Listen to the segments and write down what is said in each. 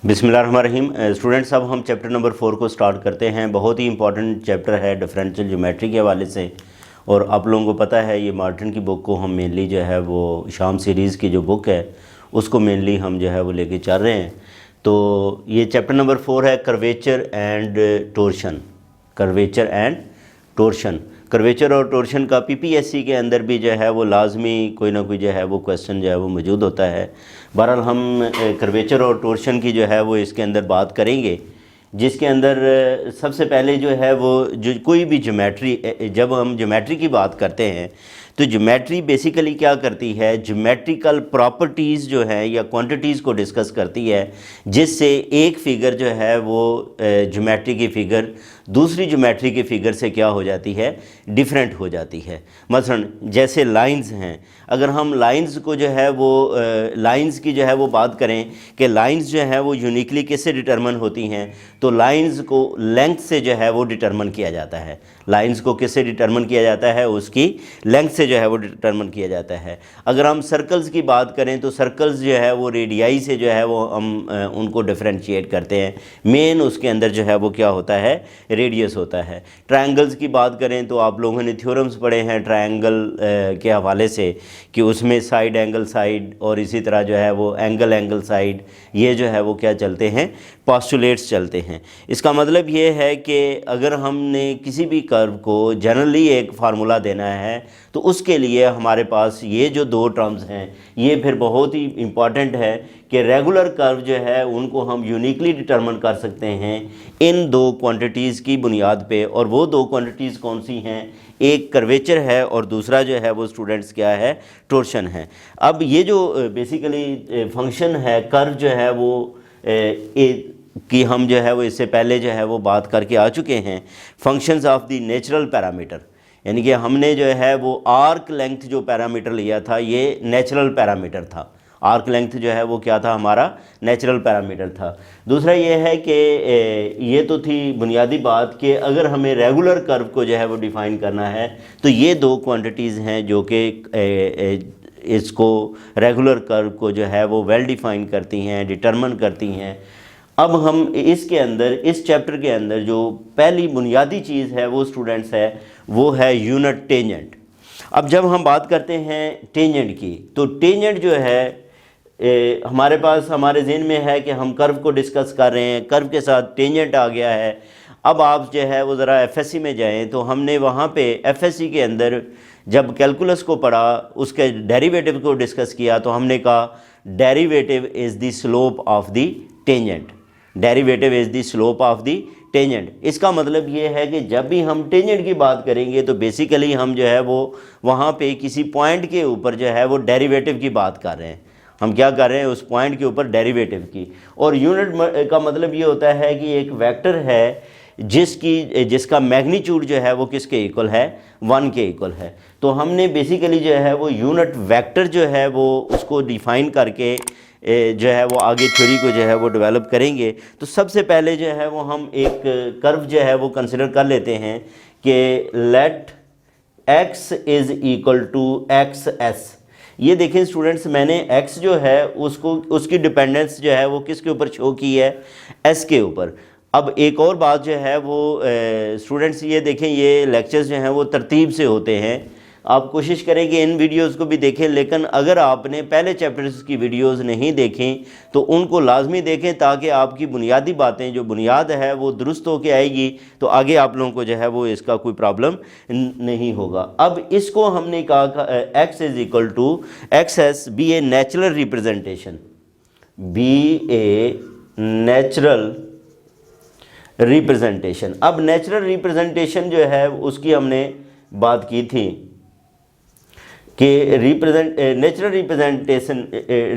बिस्मिल्लाहिर्रहमानिर्रहीम। स्टूडेंट्स, अब हम चैप्टर नंबर 4 को स्टार्ट करते हैं। बहुत ही इंपॉर्टेंट चैप्टर है डिफरेंशियल ज्योमेट्री के हवाले से। और आप लोगों को पता है ये मार्टिन की बुक को हम मेनली जो है वो शाम सीरीज़ की जो बुक है उसको मेनली हम जो है वो लेके चल रहे हैं। तो ये चैप्टर नंबर 4 है curvature and torsion. Curvature and torsion, curvature और टोर्शन का पीपीएससी के अंदर भी जो है वो लाजमी कोई ना कोई जो है वो क्वेश्चन जो है वो मौजूद होता है। बहरहाल हम कर्वेचर और टोर्शन की जो है वो इसके अंदर बात करेंगे, जिसके अंदर सबसे पहले जो है वो जो कोई भी ज्योमेट्री, जब हम ज्योमेट्री की बात करते हैं तो ज्योमेट्री बेसिकली क्या करती है, ज्योमेट्रिकल प्रॉपर्टीज़ जो है या क्वांटिटीज़ को डिस्कस करती है, जिससे एक फ़िगर जो है वो ज्योमेट्री की फ़िगर दूसरी ज्योमेट्री की फ़िगर से क्या हो जाती है, डिफरेंट हो जाती है। मसलन जैसे लाइंस हैं, अगर हम लाइंस को जो है वो लाइंस की जो है वो बात करें कि लाइंस जो है वो यूनिकली किससे डिटरमिन होती हैं, तो लाइंस को लेंथ से जो है वो डिटरमिन किया जाता है। लाइंस को किससे डिटरमिन किया जाता है, उसकी लेंथ से जो है वो डिटरमिन किया जाता है। अगर हम सर्कल्स की बात करें तो सर्कल्स जो है वो रेडियाई से जो है वो हम उनको डिफरेंशिएट करते हैं। मेन उसके अंदर जो है वो क्या होता है, रेडियस होता है। ट्रायंगल्स की बात करें तो आप लोगों ने थ्योरम्स पढ़े हैं ट्रायंगल के हवाले से कि उसमें साइड एंगल साइड और इसी तरह जो है वो एंगल एंगल साइड, ये जो है वो क्या चलते हैं, पोस्टुलेट्स चलते हैं। इसका मतलब ये है कि अगर हमने किसी भी कर्व को जनरली एक फार्मूला देना है तो उसके लिए हमारे पास ये जो दो टर्म्स हैं ये फिर बहुत ही इम्पॉर्टेंट है कि रेगुलर कर्व जो है उनको हम यूनिकली डिटरमिन कर सकते हैं इन दो क्वांटिटीज़ की बुनियाद पे। और वो दो क्वांटिटीज़ कौन सी हैं, एक कर्वेचर है और दूसरा जो है वो स्टूडेंट्स क्या है, टोर्शन है। अब ये जो बेसिकली फंक्शन है कर्व जो है वो कि हम जो है वो इससे पहले जो है वो बात करके आ चुके हैं, functions of the natural parameter, यानी कि हमने जो है वो आर्क लेंथ जो पैरामीटर लिया था ये नेचुरल पैरामीटर था। आर्क लेंथ जो है वो क्या था, हमारा नेचुरल पैरामीटर था। दूसरा ये है कि ये तो थी बुनियादी बात कि अगर हमें रेगुलर कर्व को जो है वो डिफ़ाइन करना है तो ये दो क्वांटिटीज़ हैं जो कि इसको रेगुलर कर्व को जो है वो वेल डिफ़ाइन करती हैं, डिटरमिन करती हैं। अब हम इसके अंदर, इस चैप्टर के अंदर जो पहली बुनियादी चीज़ है वो स्टूडेंट्स है वो है यूनिट टेंजेंट। अब जब हम बात करते हैं टेंजेंट की तो टेंजेंट जो है हमारे पास हमारे ज़हन में है कि हम कर्व को डिस्कस कर रहे हैं, कर्व के साथ टेंजेंट आ गया है। अब आप जो है वो ज़रा एफएससी में जाएं तो हमने वहाँ पे एफएससी के अंदर जब कैलकुलस को पढ़ा, उसके डेरिवेटिव को डिस्कस किया तो हमने कहा derivative is the slope of the tangent. Derivative is the slope of the tangent. इसका मतलब ये है कि जब भी हम टेंजेंट की बात करेंगे तो बेसिकली हम जो है वो वहाँ पे किसी पॉइंट के ऊपर जो है वो डेरिवेटिव की बात कर रहे हैं। हम क्या कर रहे हैं, उस पॉइंट के ऊपर डेरिवेटिव की। और यूनिट का मतलब ये होता है कि एक वेक्टर है जिसका मैग्नीट्यूड जो है वो किसके इक्वल है, 1 के इक्वल है। तो हमने बेसिकली जो है वो यूनिट वेक्टर जो है वो उसको डिफ़ाइन करके जो है वो आगे थ्योरी को जो है वो डेवलप करेंगे। तो सबसे पहले जो है वो हम एक कर्व जो है वो कंसिडर कर लेते हैं कि let x is equal to x s. ये देखें स्टूडेंट्स, मैंने x जो है उसको उसकी डिपेंडेंस जो है वो किसके ऊपर शो की है, s के ऊपर। अब एक और बात जो है वो स्टूडेंट्स ये देखें, ये लेक्चर्स जो हैं वो तरतीब से होते हैं। आप कोशिश करें कि इन वीडियोस को भी देखें, लेकिन अगर आपने पहले चैप्टर्स की वीडियोस नहीं देखें तो उनको लाजमी देखें ताकि आपकी बुनियादी बातें जो बुनियाद है वो दुरुस्त होकर आएगी, तो आगे आप लोगों को जो है वो इसका कोई प्रॉब्लम नहीं होगा। अब इसको हमने कहा x is equal to x s be a natural representation, be a natural representation. अब नेचुरल रिप्रेजेंटेशन जो है उसकी हमने बात की थी कि नेचुरल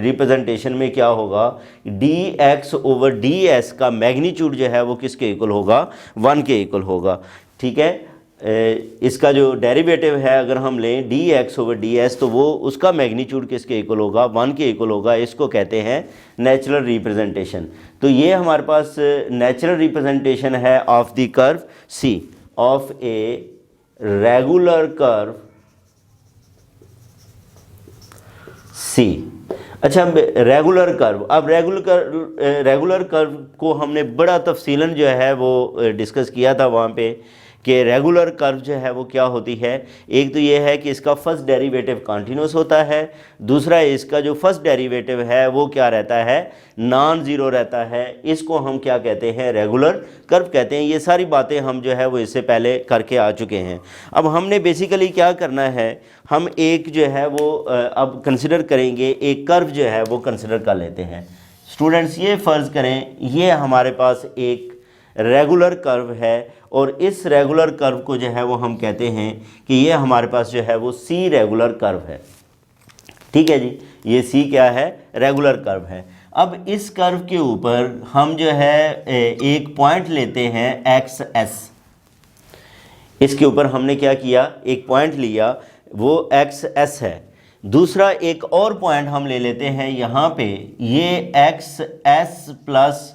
रिप्रेजेंटेशन में क्या होगा, D X over D S का मैग्नीट्यूड जो है वो किसके इक्वल होगा, 1 के इक्वल होगा। ठीक है, इसका जो डेरिवेटिव है अगर हम लें D X over D S तो वो उसका मैग्नीट्यूड किसके इक्वल होगा, 1 के इक्वल होगा। इसको कहते हैं नेचुरल रिप्रेजेंटेशन। तो ये हमारे पास नेचुरल रिप्रेजेंटेशन है of the curve C, of a regular curve C. अच्छा, रेगुलर कर्व, अब रेगुलर कर्व को हमने बड़ा तफसीलन जो है वो डिस्कस किया था वहाँ पे कि रेगुलर कर्व जो है वो क्या होती है। एक तो ये है कि इसका फर्स्ट डेरिवेटिव कॉन्टिन्यूस होता है, दूसरा इसका जो फर्स्ट डेरिवेटिव है वो क्या रहता है, नॉन ज़ीरो रहता है। इसको हम क्या कहते हैं, रेगुलर कर्व कहते हैं। ये सारी बातें हम जो है वो इससे पहले करके आ चुके हैं। अब हमने बेसिकली क्या करना है, हम एक जो है वो अब कंसिडर करेंगे, एक कर्व जो है वो कंसिडर कर लेते हैं। स्टूडेंट्स, ये फ़र्ज़ करें ये हमारे पास एक रेगुलर कर्व है और इस रेगुलर कर्व को जो है वो हम कहते हैं कि ये हमारे पास जो है वो सी रेगुलर कर्व है। ठीक है जी, ये सी क्या है, रेगुलर कर्व है। अब इस कर्व के ऊपर हम जो है एक पॉइंट लेते हैं एक्स एस। इसके ऊपर हमने क्या किया, एक पॉइंट लिया, वो एक्स एस है। दूसरा एक और पॉइंट हम ले लेते हैं यहाँ पे, ये x S plus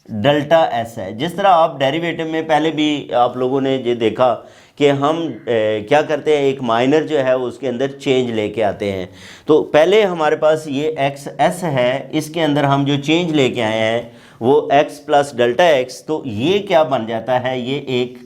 delta S है। जिस तरह आप डेरिवेटिव में पहले भी आप लोगों ने ये देखा कि हम क्या करते हैं, एक माइनर जो है उसके अंदर चेंज लेके आते हैं। तो पहले हमारे पास ये एक्स एस है, इसके अंदर हम जो चेंज लेके आए हैं वो एक्स प्लस डेल्टा एक्स, तो ये क्या बन जाता है, ये एक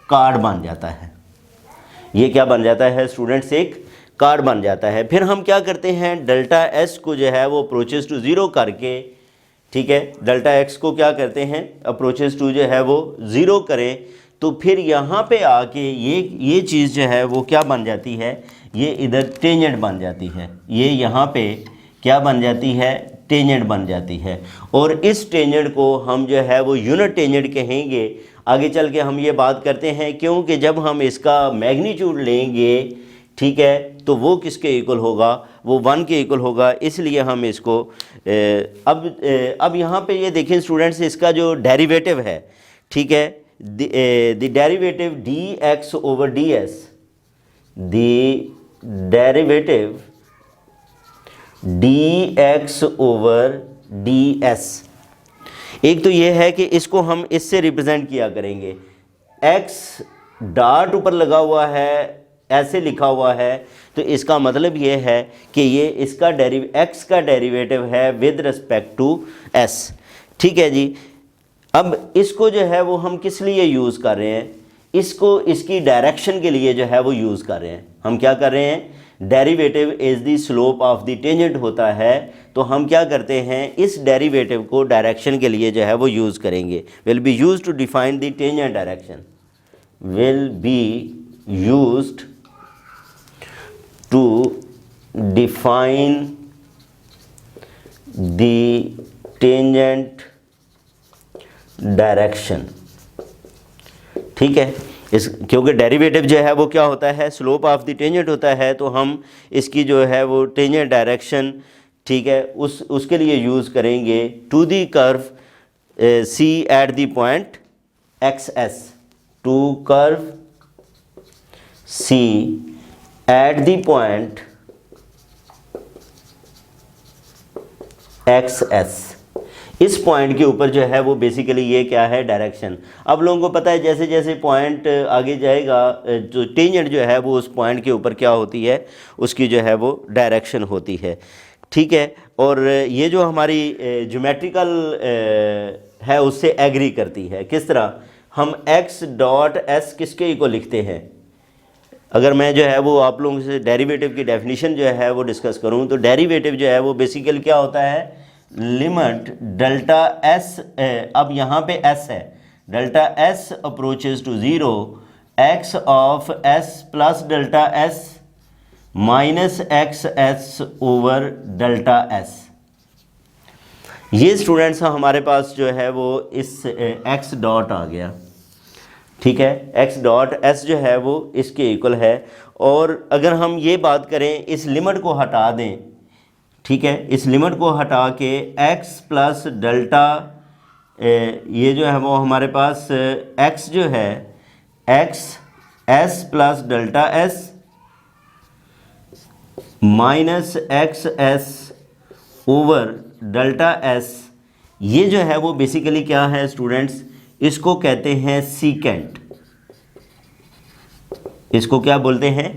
कार्ड बन जाता है। ये क्या बन जाता है स्टूडेंट्स, एक कार्ड बन जाता है। फिर हम क्या करते हैं, डेल्टा एस को जो है वो अप्रोचेस टू ज़ीरो करके, ठीक है, डेल्टा एक्स को क्या करते हैं, अप्रोचेस टू जो है वो ज़ीरो करें, तो फिर यहाँ पे आके ये चीज़ जो है वो क्या बन जाती है, ये इधर टेंजेंट बन जाती है। ये यहाँ पे क्या बन जाती है, टेंजेंट बन जाती है। और इस टेंजेंट को हम जो है वो यूनिट टेंजेंट कहेंगे। आगे चल के हम ये बात करते हैं, क्योंकि जब हम इसका मैग्नीट्यूड लेंगे, ठीक है, तो वो किसके इक्वल होगा, वो 1 के इक्वल होगा। इसलिए हम इसको अब यहाँ पे ये देखें स्टूडेंट्स, इसका जो डेरिवेटिव है, ठीक है, the derivative D X over D S, the derivative D X over D S. एक तो ये है कि इसको हम इससे रिप्रेजेंट किया करेंगे, एक्स डॉट ऊपर लगा हुआ है, ऐसे लिखा हुआ है, तो इसका मतलब ये है कि ये इसका एक्स का डेरिवेटिव है विद रिस्पेक्ट टू एस। ठीक है जी। अब इसको जो है वो हम किस लिए यूज़ कर रहे हैं, इसको इसकी डायरेक्शन के लिए जो है वो यूज़ कर रहे हैं। हम क्या कर रहे हैं, derivative is the slope of the tangent होता है, तो हम क्या करते हैं, इस डेरिवेटिव को डायरेक्शन के लिए जो है वो यूज़ करेंगे। Will be used to define the tangent direction, will be used to define the tangent direction। ठीक है, इस क्योंकि डेरिवेटिव जो है वो क्या होता है, स्लोप ऑफ द टेंजेंट होता है, तो हम इसकी जो है वो टेंजेंट डायरेक्शन, ठीक है, उसके लिए यूज़ करेंगे to the curve C at the point x s, to curve C at the point x s. इस पॉइंट के ऊपर जो है वो बेसिकली ये क्या है, डायरेक्शन। अब लोगों को पता है जैसे जैसे पॉइंट आगे जाएगा, जो टेंजेंट जो है वो उस पॉइंट के ऊपर क्या होती है, उसकी जो है वो डायरेक्शन होती है। ठीक है, और ये जो हमारी ज्योमेट्रिकल है उससे एग्री करती है। किस तरह, हम एक्स डॉट एस किसके इक्वल लिखते हैं। अगर मैं जो है वो आप लोगों से डेरिवेटिव की डेफिनेशन जो है वो डिस्कस करूं, तो डेरिवेटिव जो है वो बेसिकली क्या होता है, लिमिट डेल्टा एस, अब यहाँ पे एस है, delta s approaches to zero, x of s plus delta s minus x s over delta s. ये स्टूडेंट्स हमारे पास जो है वो इस एक्स डॉट आ गया। ठीक है, एक्स डॉट एस जो है वो इसके इक्वल है। और अगर हम ये बात करें, इस लिमिट को हटा दें, ठीक है, इस लिमिट को हटा के एक्स प्लस डेल्टा, ये जो है वो हमारे पास एक्स जो है, x S plus delta s minus x s over delta s, ये जो है वो बेसिकली क्या है स्टूडेंट्स, इसको कहते हैं सीकेंट। इसको क्या बोलते हैं,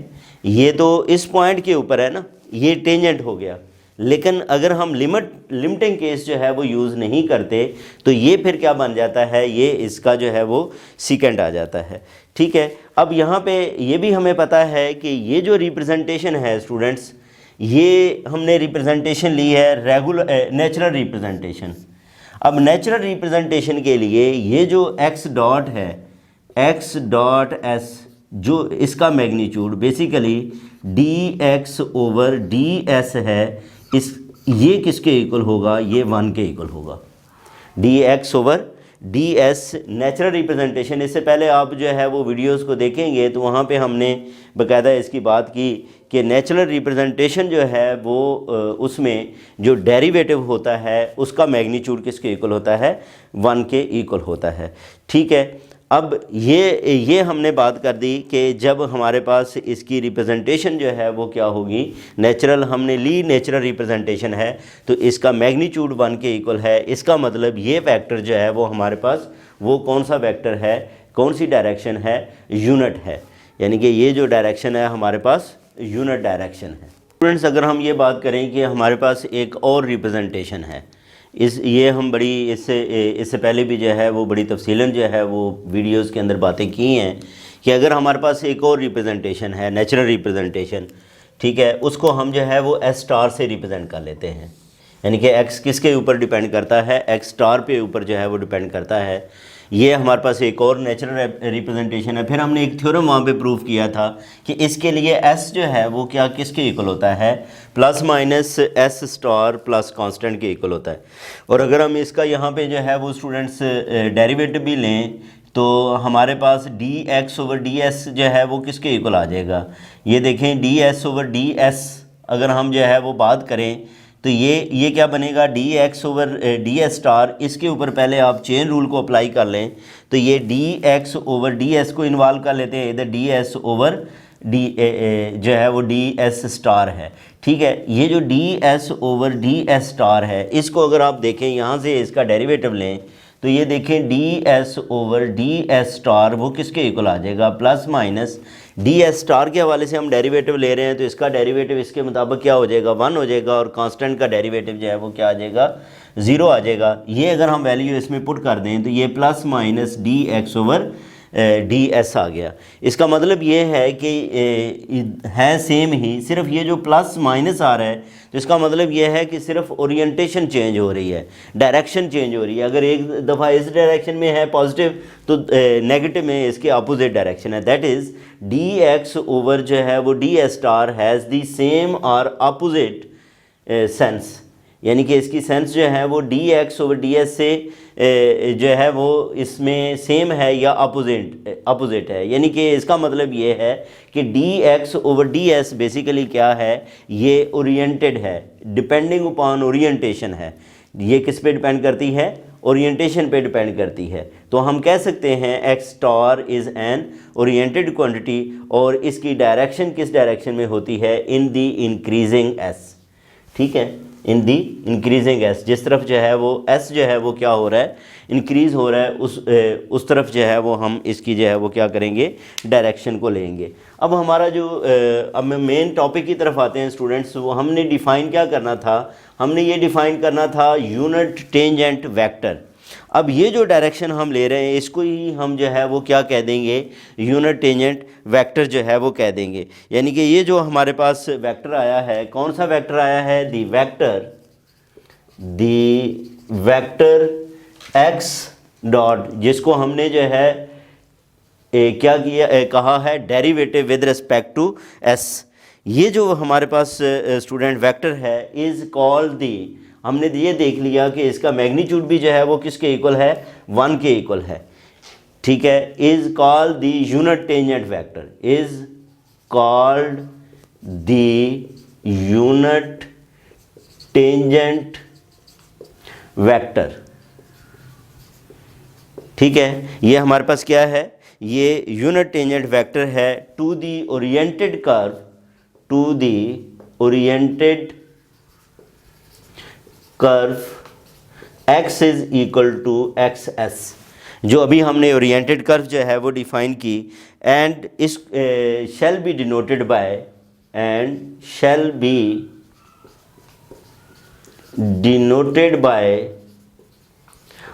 ये तो इस पॉइंट के ऊपर है ना, ये टेंजेंट हो गया, लेकिन अगर हम लिमिटिंग केस जो है वो यूज़ नहीं करते तो ये फिर क्या बन जाता है, ये इसका जो है वो सीकेंड आ जाता है। ठीक है, अब यहाँ पे ये भी हमें पता है कि ये जो रिप्रेजेंटेशन है स्टूडेंट्स, ये हमने रिप्रेजेंटेशन ली है रेगुलर नेचुरल रिप्रेजेंटेशन। अब नेचुरल रिप्रेजेंटेशन के लिए ये जो x डॉट है, x डॉट s, जो इसका magnitude basically dx over ds है, ये किसके इक्वल होगा, ये 1 के इक्वल होगा। dx over ds natural representation, इससे पहले आप जो है वो वीडियोस को देखेंगे तो वहाँ पे हमने बकायदा इसकी बात की कि नेचुरल रिप्रेजेंटेशन जो है वो उसमें जो डेरिवेटिव होता है उसका मैग्नीट्यूड किसके इक्वल होता है, 1 के इक्वल होता है। ठीक है, अब ये हमने बात कर दी कि जब हमारे पास इसकी रिप्रेजेंटेशन जो है वो क्या होगी, नेचुरल हमने ली, नेचुरल रिप्रेजेंटेशन है तो इसका मैग्नीट्यूड 1 के इक्वल है। इसका मतलब ये वेक्टर जो है वो हमारे पास वो कौन सा वेक्टर है, कौन सी डायरेक्शन है, यूनिट है, यानी कि ये जो डायरेक्शन है हमारे पास यूनिट डायरेक्शन है। स्टूडेंट्स, अगर हम ये बात करें कि हमारे पास एक और रिप्रेजेंटेशन है, ये हम बड़ी इससे पहले भी जो है वो बड़ी तफसीलन जो है वो वीडियोस के अंदर बातें की हैं कि अगर हमारे पास एक और रिप्रेजेंटेशन है, नेचुरल रिप्रेजेंटेशन, ठीक है, उसको हम जो है वो एस स्टार से रिप्रेजेंट कर लेते हैं। यानी कि एक्स किसके ऊपर डिपेंड करता है, एक्स स्टार पे ऊपर जो है वो डिपेंड करता है। ये हमारे पास एक और नेचुरल रिप्रेजेंटेशन है। फिर हमने एक थ्योरम वहाँ पे प्रूव किया था कि इसके लिए एस जो है वो क्या किसके इक्वल होता है, plus minus S star plus constant के इक्वल होता है। और अगर हम इसका यहाँ पे जो है वो स्टूडेंट्स डेरिवेटिव भी लें तो हमारे पास D X over D S जो है वो किसके इक्वल आ जाएगा। ये देखें, D S over D S अगर हम जो है वो बात करें तो ये क्या बनेगा, D X over D S star, इसके ऊपर पहले आप चेन रूल को अप्लाई कर लें तो ये D X over D S को इन्वॉल्व कर लेते हैं, इधर डी एस ओवर डी जो है वो डी एस स्टार है। ठीक है, ये जो D S over D S star है, इसको अगर आप देखें यहाँ से इसका डेरिवेटिव लें तो ये देखें D S over D S star वो किसके इक्वल आ जाएगा, plus minus D S star के हवाले से हम डेरिवेटिव ले रहे हैं तो इसका डेरिवेटिव इसके मुताबिक क्या हो जाएगा, 1 हो जाएगा, और कांस्टेंट का डेरिवेटिव जो है वो क्या आ जाएगा, 0 आ जाएगा। ये अगर हम वैल्यू इसमें पुट कर दें तो ये plus minus D X over D S आ गया। इसका मतलब ये है कि है सेम ही, सिर्फ ये जो प्लस माइनस आ रहा है तो इसका मतलब ये है कि सिर्फ ओरिएंटेशन चेंज हो रही है, डायरेक्शन चेंज हो रही है। अगर एक दफ़ा इस डायरेक्शन में है पॉजिटिव तो नेगेटिव में इसके अपोजिट डायरेक्शन है। That is D X over जो है वो D S star has the same और अपोजिट सेंस, यानी कि इसकी सेंस जो है वो D X over D S से जो है वो इसमें सेम है या अपोजिट है। यानी कि इसका मतलब ये है कि D X over D S basically क्या है, ये ओरिएंटेड है, डिपेंडिंग अपॉन ओरिएंटेशन है। ये किस पे डिपेंड करती है, ओरिएंटेशन पे डिपेंड करती है। तो हम कह सकते हैं x star is an oriented quantity और इसकी डायरेक्शन किस डायरेक्शन में होती है, इन दी इंक्रीजिंग एस। ठीक है, इन दी इंक्रीजिंग एस, जिस तरफ जो है वो एस जो है वो क्या हो रहा है, इंक्रीज़ हो रहा है, उस तरफ जो है वो हम इसकी जो है वो क्या करेंगे, डायरेक्शन को लेंगे। अब हमारा जो अब मेन टॉपिक की तरफ आते हैं स्टूडेंट्स, वो हमने डिफ़ाइन क्या करना था, हमने ये डिफ़ाइन करना था यूनिट टेंजेंट वेक्टर। अब ये जो डायरेक्शन हम ले रहे हैं इसको ही हम जो है वो क्या कह देंगे, यूनिट टेंजेंट वेक्टर जो है वो कह देंगे। यानी कि ये जो हमारे पास वेक्टर आया है, कौन सा वेक्टर आया है, दी वेक्टर एक्स डॉट, जिसको हमने जो है क्या किया कहा है, derivative with respect to s. ये जो हमारे पास स्टूडेंट वेक्टर है इज़ कॉल्ड दी, हमने ये देख लिया कि इसका मैग्नीट्यूड भी जो है वो किसके इक्वल है, 1 के इक्वल है। ठीक है, is called the unit tangent vector, is called the unit tangent vector. ठीक है, ये हमारे पास क्या है, ये यूनिट टेंजेंट वेक्टर है to the oriented curve, to the oriented curve x is equal to x s, जो अभी हमने ओरिएंटेड कर्व जो है वो डिफाइन की। एंड इस shall be denoted by, and shall be denoted by,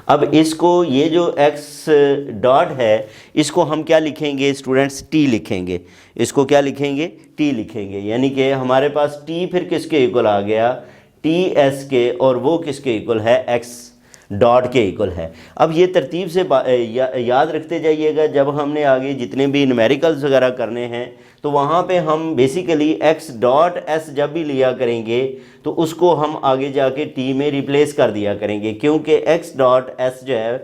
अब इसको ये जो x डॉट है इसको हम क्या लिखेंगे स्टूडेंट्स, t लिखेंगे। इसको क्या लिखेंगे, t लिखेंगे। यानी कि हमारे पास t फिर किसके इक्वल आ गया, टी एस के, और वो किसके इक्वल है, x डॉट के इक्वल है। अब ये तरतीब से याद रखते जाइएगा, जब हमने आगे जितने भी न्यूमेरिकल्स वगैरह करने हैं तो वहाँ पे हम बेसिकली x डॉट एस जब भी लिया करेंगे तो उसको हम आगे जाके t में रिप्लेस कर दिया करेंगे, क्योंकि x डॉट एस जो है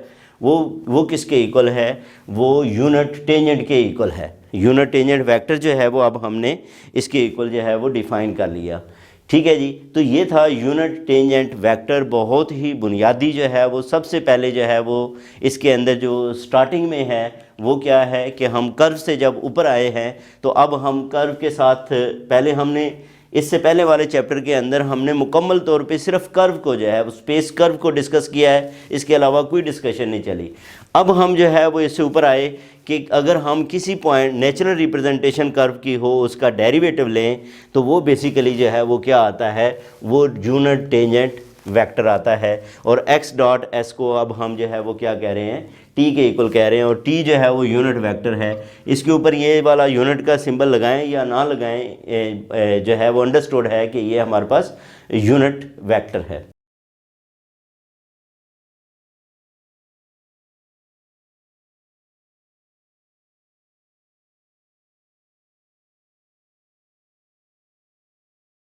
वो किसके इक्वल है, वो यूनिट टेंजेंट के इक्वल है। यूनिट टेंजेंट वेक्टर जो है वो अब हमने इसके इक्वल जो है वो डिफ़ाइन कर लिया। ठीक है जी, तो ये था यूनिट टेंजेंट वेक्टर, बहुत ही बुनियादी जो है वो सबसे पहले जो है वो इसके अंदर जो स्टार्टिंग में है वो क्या है कि हम कर्व से जब ऊपर आए हैं तो अब हम कर्व के साथ, पहले हमने इससे पहले वाले चैप्टर के अंदर हमने मुकम्मल तौर पे सिर्फ कर्व को जो है स्पेस कर्व को डिस्कस किया है, इसके अलावा कोई डिस्कशन नहीं चली। अब हम जो है वो इससे ऊपर आए कि अगर हम किसी पॉइंट नेचुरल रिप्रेजेंटेशन कर्व की हो उसका डेरिवेटिव लें तो वो बेसिकली जो है वो क्या आता है, वो यूनिट टेंजेंट वेक्टर आता है। और x डॉट एस को अब हम जो है वो क्या कह रहे हैं, t के इक्वल कह रहे हैं, और t जो है वो यूनिट वेक्टर है। इसके ऊपर ये वाला यूनिट का सिंबल लगाएं या ना लगाएं जो है वो अंडरस्टूड है कि ये हमारे पास यूनिट वेक्टर है।